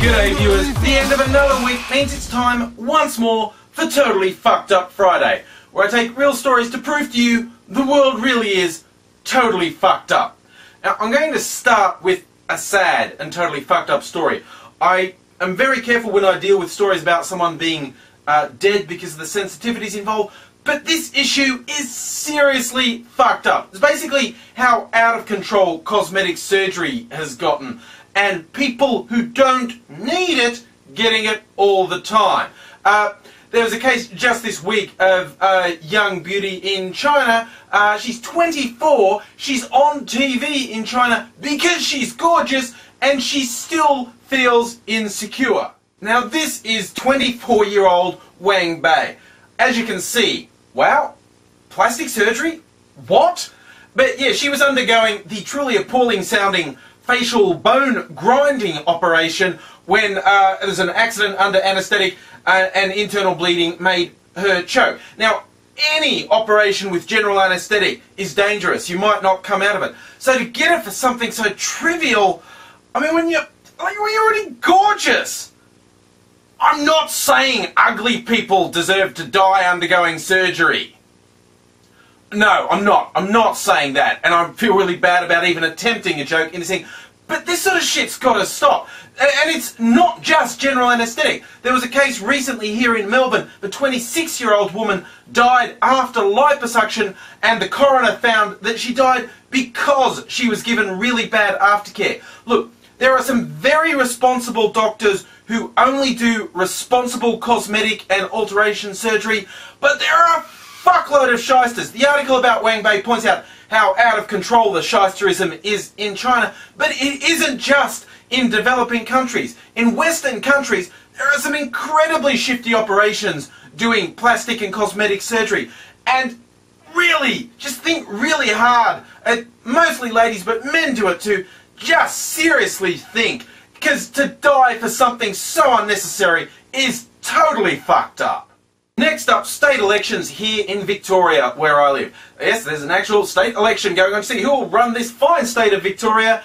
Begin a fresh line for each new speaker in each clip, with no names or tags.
G'day viewers, the end of another week means it's time once more for Totally Fucked Up Friday, where I take real stories to prove to you the world really is totally fucked up. Now I'm going to start with a sad and totally fucked up story. I am very careful when I deal with stories about someone being dead because of the sensitivities involved, but this issue is seriously fucked up. It's basically how out of control cosmetic surgery has gotten, and people who don't need it getting it all the time. There was a case just this week of a young beauty in China. She's 24, she's on TV in China because she's gorgeous and she still feels insecure. Now this is 24-year-old Wang Bay. As you can see, wow, plastic surgery? What? But yeah, she was undergoing the truly appalling sounding facial bone grinding operation when there was an accident under anaesthetic and internal bleeding made her choke. Now, any operation with general anaesthetic is dangerous. You might not come out of it. So to get it for something so trivial, I mean, when you're already gorgeous. I'm not saying ugly people deserve to die undergoing surgery. No, I'm not. I'm not saying that, and I feel really bad about even attempting a joke in this thing. But this sort of shit's got to stop. And it's not just general anaesthetic. There was a case recently here in Melbourne. The 26-year-old woman died after liposuction, and the coroner found that she died because she was given really bad aftercare. Look, there are some very responsible doctors who only do responsible cosmetic and alteration surgery, but there are a fuckload of shysters. The article about Wang Bay points out how out of control the shysterism is in China, but it isn't just in developing countries. In Western countries, there are some incredibly shifty operations doing plastic and cosmetic surgery. And really, just think really hard, mostly ladies, but men do it too, just seriously think, because to die for something so unnecessary is totally fucked up. Next up, state elections here in Victoria, where I live. Yes, there's an actual state election going on to see who will run this fine state of Victoria.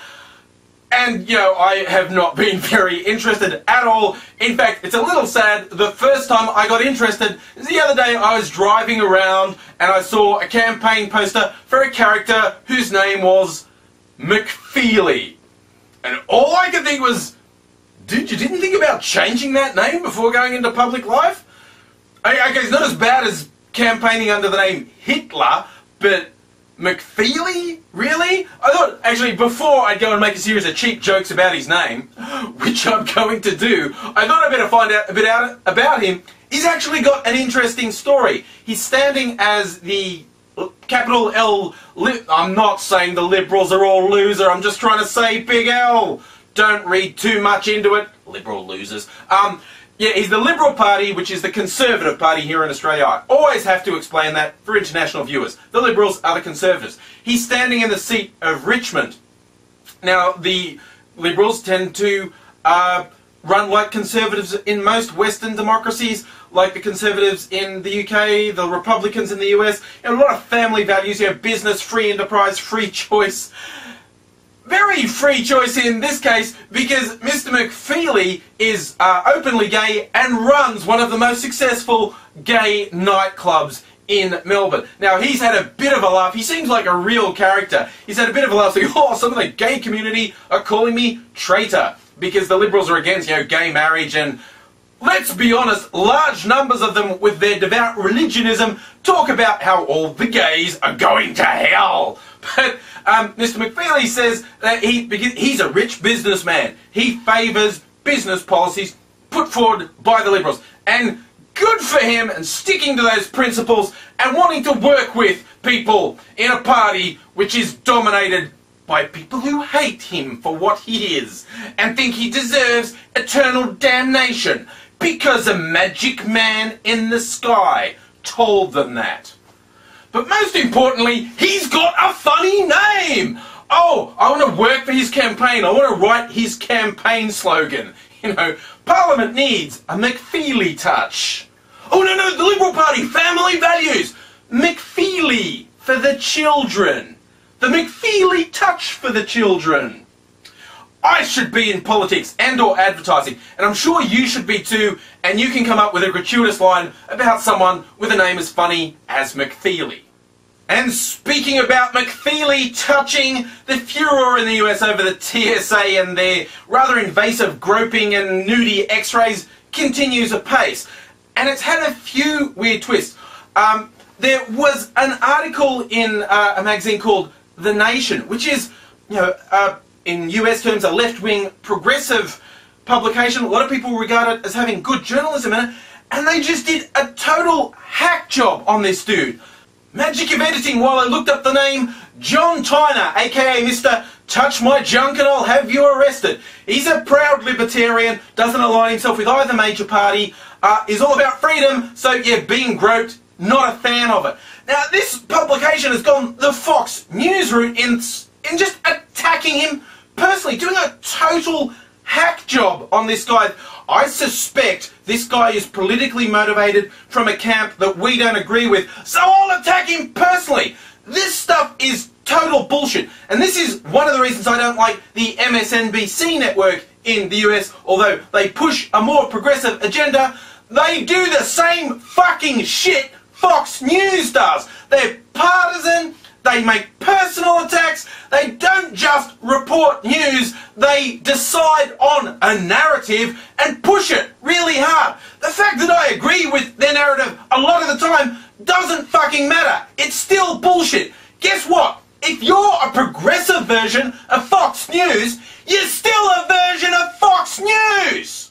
And, you know, I have not been very interested at all. In fact, it's a little sad. The first time I got interested is the other day I was driving around and I saw a campaign poster for a character whose name was McFeely. And all I could think was, dude, you didn't think about changing that name before going into public life? Okay, it's not as bad as campaigning under the name Hitler, but McFeely? Really? I thought, actually, before I'd go and make a series of cheap jokes about his name, which I'm going to do, I thought I'd better find out a bit about him. He's actually got an interesting story. He's standing as the capital L... I'm not saying the Liberals are all loser, I'm just trying to say big L. Don't read too much into it. Liberal losers. Yeah, he's the Liberal Party, which is the Conservative Party here in Australia. I always have to explain that for international viewers. The Liberals are the Conservatives. He's standing in the seat of Richmond. Now, the Liberals tend to run like Conservatives in most Western democracies, like the Conservatives in the UK, the Republicans in the US. You know, a lot of family values, you know, business, free enterprise, free choice. Very free choice in this case because Mr. McFeely is openly gay and runs one of the most successful gay nightclubs in Melbourne. Now, he's had a bit of a laugh. He seems like a real character. He's had a bit of a laugh saying, oh, some of the gay community are calling me traitor because the Liberals are against, you know, gay marriage, and let's be honest, large numbers of them with their devout religionism talk about how all the gays are going to hell. But Mr. McFeely says that because he's a rich businessman, he favours business policies put forward by the Liberals. And good for him, and sticking to those principles and wanting to work with people in a party which is dominated by people who hate him for what he is and think he deserves eternal damnation because a magic man in the sky told them that. But most importantly, he's got a funny name! Oh, I want to work for his campaign. I want to write his campaign slogan. You know, Parliament needs a McFeely touch. Oh, no, the Liberal Party, family values. McFeely for the children. The McFeely touch for the children. I should be in politics and or advertising, and I'm sure you should be too, and you can come up with a gratuitous line about someone with a name as funny as McFeely. And speaking about McFeely touching, the furor in the US over the TSA and their rather invasive groping and nudie x-rays continues apace. And it's had a few weird twists. There was an article in a magazine called The Nation, which is, in US terms, a left-wing progressive publication. A lot of people regard it as having good journalism in it, and they just did a total hack job on this dude. Magic of editing while I looked up the name John Tyner, aka Mr. Touch My Junk and I'll Have You Arrested. He's a proud libertarian, doesn't align himself with either major party, is all about freedom, so yeah, being groped, not a fan of it. Now this publication has gone the Fox News route in just attacking him personally, doing a total hack job on this guy. I suspect this guy is politically motivated from a camp that we don't agree with, so I'll attack him personally. This stuff is total bullshit, and this is one of the reasons I don't like the MSNBC network in the US. Although they push a more progressive agenda, they do the same fucking shit Fox News does. They're partisan, they make personal attacks, they don't just report news, they decide on a narrative and push it really hard. The fact that I agree with their narrative a lot of the time doesn't fucking matter. It's still bullshit. Guess what? If you're a progressive version of Fox News, you're still a version of Fox News!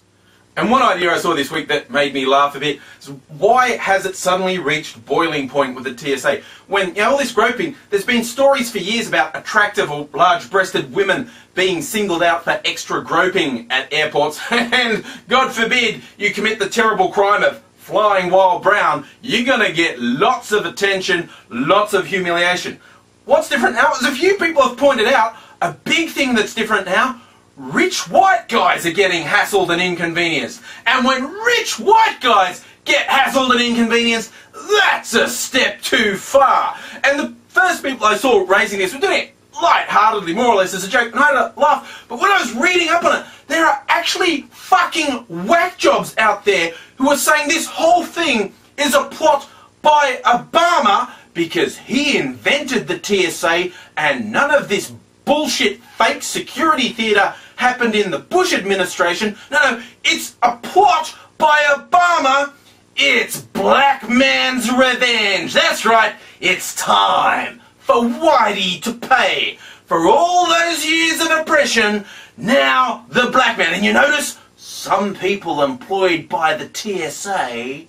And one idea I saw this week that made me laugh a bit is, why has it suddenly reached boiling point with the TSA? When, all this groping, there's been stories for years about attractive or large-breasted women being singled out for extra groping at airports, and God forbid you commit the terrible crime of flying while brown, you're gonna get lots of attention, lots of humiliation. What's different now? As a few people have pointed out, a big thing that's different now, rich white guys are getting hassled and inconvenienced. And when rich white guys get hassled and inconvenienced, that's a step too far. And the first people I saw raising this were doing it lightheartedly, more or less as a joke, and I had a laugh. But when I was reading up on it, there are actually fucking whack jobs out there who are saying this whole thing is a plot by Obama because he invented the TSA and none of this bullshit fake security theatre happened in the Bush administration. No, it's a plot by Obama. It's black man's revenge. That's right, it's time for Whitey to pay for all those years of oppression. Now the black man. And you notice some people employed by the TSA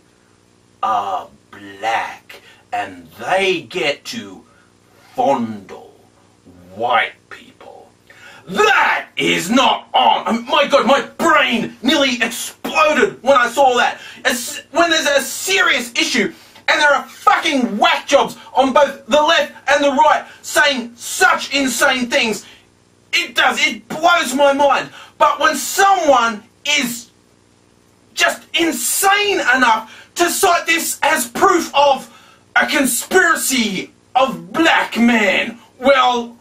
are black and they get to fondle white people. That is not on. My God, my brain nearly exploded when I saw that. When there's a serious issue and there are fucking whack jobs on both the left and the right saying such insane things, it blows my mind. But when someone is just insane enough to cite this as proof of a conspiracy of black men, well,